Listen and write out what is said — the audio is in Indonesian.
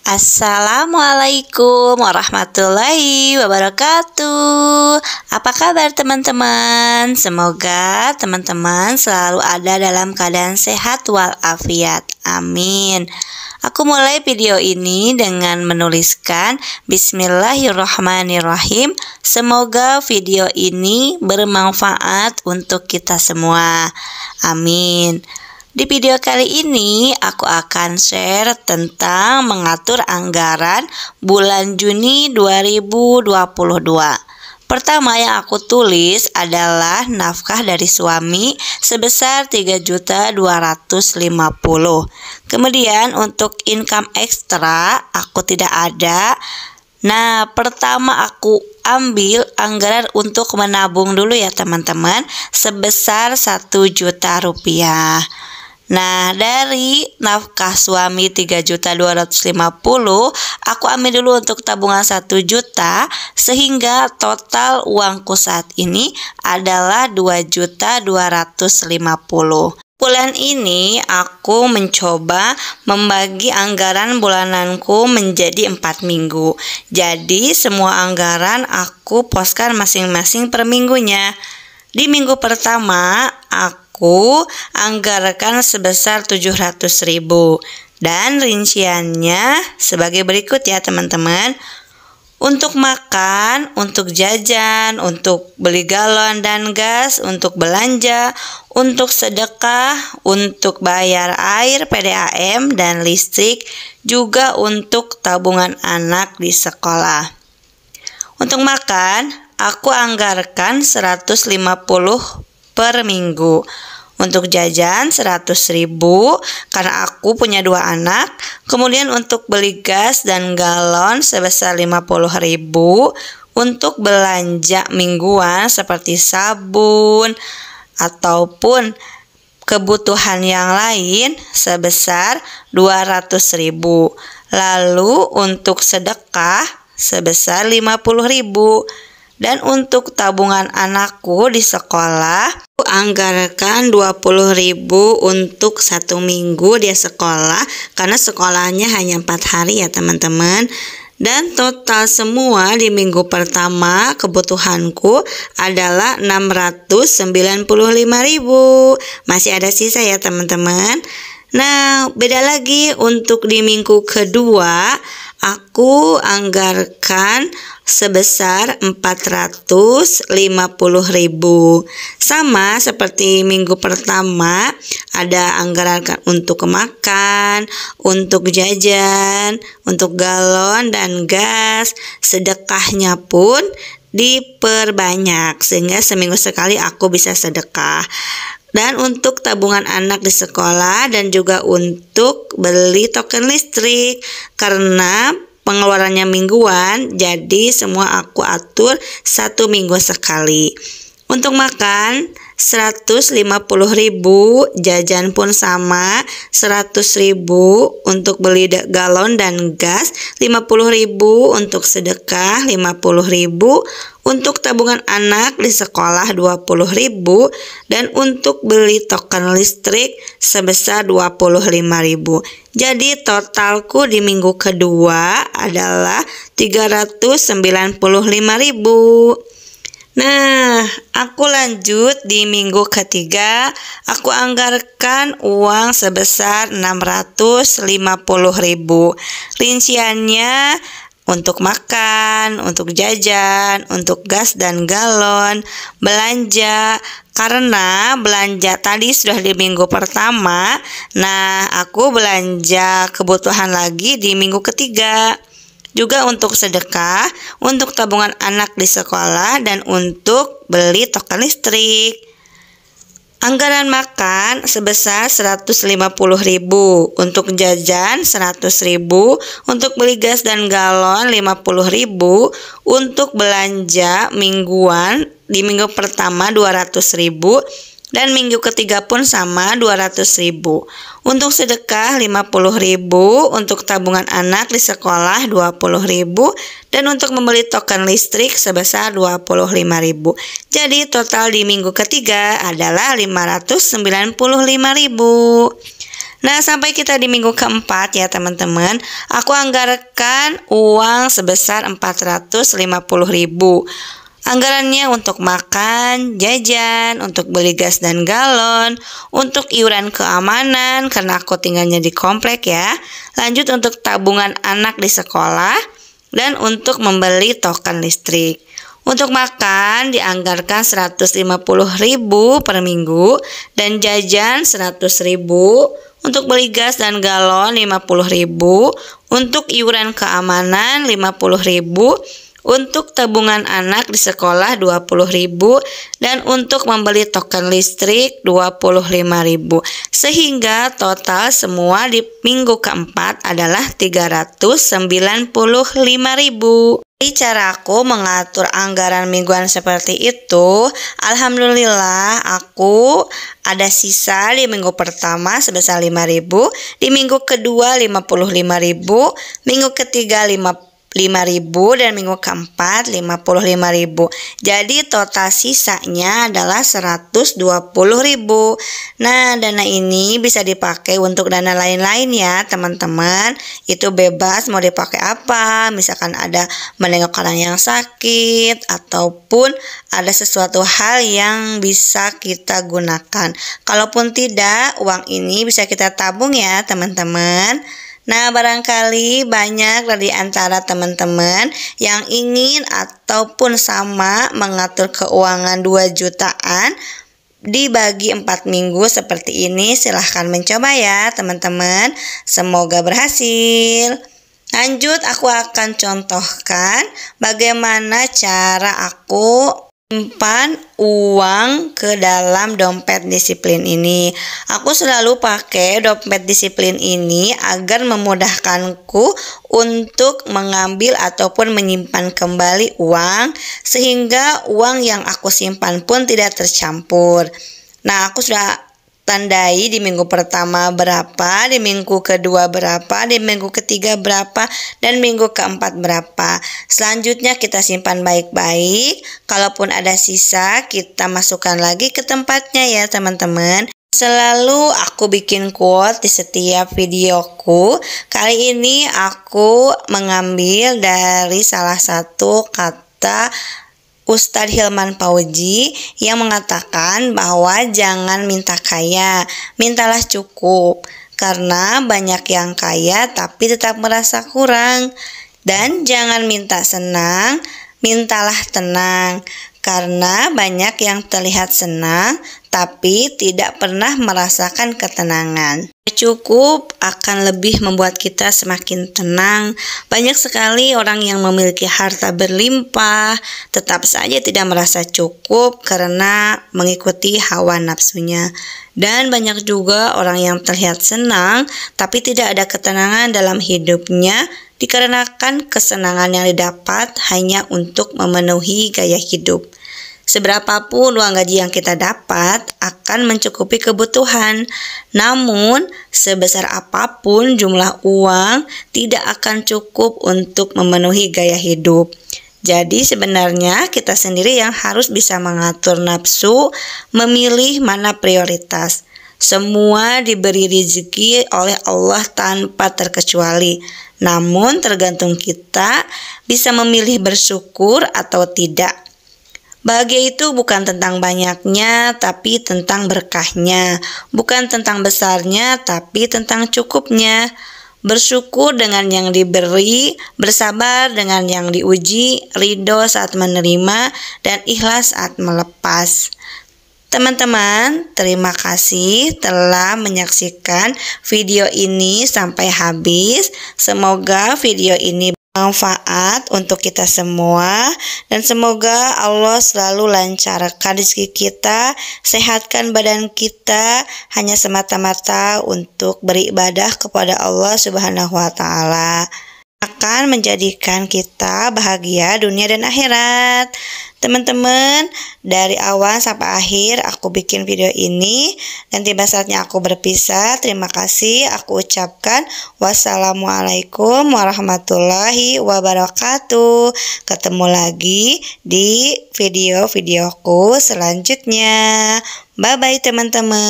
Assalamualaikum warahmatullahi wabarakatuh. Apa kabar teman-teman? Semoga teman-teman selalu ada dalam keadaan sehat walafiat. Amin. Aku mulai video ini dengan menuliskan Bismillahirrahmanirrahim. Semoga video ini bermanfaat untuk kita semua. Amin. Di video kali ini aku akan share tentang mengatur anggaran bulan Juni 2022. Pertama yang aku tulis adalah nafkah dari suami sebesar 3.250.000. Kemudian untuk income ekstra aku tidak ada. Nah, pertama aku ambil anggaran untuk menabung dulu ya teman-teman, sebesar 1 juta rupiah. Nah, dari nafkah suami 3.250.000, aku ambil dulu untuk tabungan 1 juta, sehingga total uangku saat ini adalah 2.250.000. Bulan ini aku mencoba membagi anggaran bulananku menjadi 4 minggu. Jadi semua anggaran aku poskan masing-masing per minggunya. Di minggu pertama aku anggarkan sebesar 700.000 dan rinciannya sebagai berikut ya teman-teman. Untuk makan, untuk jajan, untuk beli galon dan gas, untuk belanja, untuk sedekah, untuk bayar air, PDAM dan listrik, juga untuk tabungan anak di sekolah. Untuk makan, aku anggarkan 150 per minggu. Untuk jajan 100.000 karena aku punya 2 anak. Kemudian untuk beli gas dan galon sebesar 50.000. Untuk belanja mingguan seperti sabun ataupun kebutuhan yang lain sebesar 200.000. Lalu untuk sedekah sebesar 50.000. Dan untuk tabungan anakku di sekolah, aku anggarkan 20.000 untuk 1 minggu dia sekolah, karena sekolahnya hanya 4 hari ya teman-teman. Dan total semua di minggu pertama kebutuhanku adalah 695.000. Masih ada sisa ya teman-teman. Nah, beda lagi untuk di minggu kedua, aku anggarkan sebesar 450.000. Sama seperti minggu pertama, ada anggaran untuk makan, untuk jajan, untuk galon dan gas. Sedekahnya pun diperbanyak sehingga seminggu sekali aku bisa sedekah. Dan untuk tabungan anak di sekolah dan juga untuk beli token listrik, karena pengeluarannya mingguan, jadi semua aku atur 1 minggu sekali. Untuk makan 150.000, jajan pun sama 100.000, untuk beli galon dan gas 50.000, untuk sedekah 50.000, untuk tabungan anak di sekolah 20.000, dan untuk beli token listrik sebesar 25.000. Jadi totalku di minggu kedua adalah 395.000. Nah, aku lanjut di minggu ketiga, aku anggarkan uang sebesar 650.000. Rinciannya untuk makan, untuk jajan, untuk gas dan galon, belanja. Karena belanja tadi sudah di minggu pertama, nah aku belanja kebutuhan lagi di minggu ketiga. Juga untuk sedekah, untuk tabungan anak di sekolah, dan untuk beli token listrik. Anggaran makan sebesar 150.000, untuk jajan 100.000, untuk beli gas dan galon 50.000, untuk belanja mingguan di minggu pertama 200.000, dan minggu ketiga pun sama 200.000. Untuk sedekah 50.000, untuk tabungan anak di sekolah 20.000, dan untuk membeli token listrik sebesar 25.000. Jadi total di minggu ketiga adalah 595.000. Nah, sampai kita di minggu keempat ya teman-teman, aku anggarkan uang sebesar 450.000. Anggarannya untuk makan, jajan, untuk beli gas dan galon, untuk iuran keamanan karena aku tinggalnya di komplek ya. Lanjut untuk tabungan anak di sekolah dan untuk membeli token listrik. Untuk makan dianggarkan 150.000 per minggu dan jajan 100.000. Untuk beli gas dan galon 50.000. Untuk iuran keamanan 50.000. Untuk tabungan anak di sekolah 20.000 dan untuk membeli token listrik 25.000. Sehingga total semua di minggu keempat adalah 395.000. Cara aku mengatur anggaran mingguan seperti itu, alhamdulillah aku ada sisa di minggu pertama sebesar 5.000, di minggu kedua 55.000, minggu ketiga 5.000 dan minggu keempat 55.000. Jadi total sisanya adalah 120.000. Nah, dana ini bisa dipakai untuk dana lain-lain ya teman-teman. Itu bebas mau dipakai apa. Misalkan ada menengok orang yang sakit ataupun ada sesuatu hal yang bisa kita gunakan. Kalaupun tidak, uang ini bisa kita tabung ya teman-teman. Nah, barangkali banyak dari antara teman-teman yang ingin ataupun sama mengatur keuangan 2 jutaan dibagi 4 minggu seperti ini. Silahkan mencoba ya teman-teman. Semoga berhasil. Lanjut, aku akan contohkan bagaimana cara aku simpan uang ke dalam dompet disiplin ini. Aku selalu pakai dompet disiplin ini agar memudahkanku untuk mengambil ataupun menyimpan kembali uang, sehingga uang yang aku simpan pun tidak tercampur. Nah, aku sudah tandai di minggu pertama berapa, di minggu kedua berapa, di minggu ketiga berapa, dan minggu keempat berapa. Selanjutnya kita simpan baik-baik. Kalaupun ada sisa, kita masukkan lagi ke tempatnya ya teman-teman. Selalu aku bikin quote di setiap videoku. Kali ini aku mengambil dari salah satu kata Ustadz Hilman Fauzi yang mengatakan bahwa jangan minta kaya, mintalah cukup. Karena banyak yang kaya tapi tetap merasa kurang. Dan jangan minta senang, mintalah tenang. Karena banyak yang terlihat senang tapi tidak pernah merasakan ketenangan. Cukup akan lebih membuat kita semakin tenang. Banyak sekali orang yang memiliki harta berlimpah tetap saja tidak merasa cukup karena mengikuti hawa nafsunya. Dan banyak juga orang yang terlihat senang tapi tidak ada ketenangan dalam hidupnya dikarenakan kesenangan yang didapat hanya untuk memenuhi gaya hidup. Seberapapun uang gaji yang kita dapat akan mencukupi kebutuhan. Namun, sebesar apapun jumlah uang tidak akan cukup untuk memenuhi gaya hidup. Jadi sebenarnya kita sendiri yang harus bisa mengatur nafsu, memilih mana prioritas. Semua diberi rezeki oleh Allah tanpa terkecuali. Namun tergantung kita bisa memilih bersyukur atau tidak. Bahagia itu bukan tentang banyaknya, tapi tentang berkahnya. Bukan tentang besarnya, tapi tentang cukupnya. Bersyukur dengan yang diberi, bersabar dengan yang diuji, ridho saat menerima, dan ikhlas saat melepas. Teman-teman, terima kasih telah menyaksikan video ini sampai habis. Semoga video ini bermanfaat untuk kita semua dan semoga Allah selalu lancarkan rezeki kita, sehatkan badan kita hanya semata-mata untuk beribadah kepada Allah Subhanahu wa taala. Akan menjadikan kita bahagia dunia dan akhirat. Teman-teman, dari awal sampai akhir aku bikin video ini dan tiba saatnya aku berpisah. Terima kasih aku ucapkan. Wassalamualaikum warahmatullahi wabarakatuh. Ketemu lagi di video-videoku selanjutnya. Bye-bye teman-teman.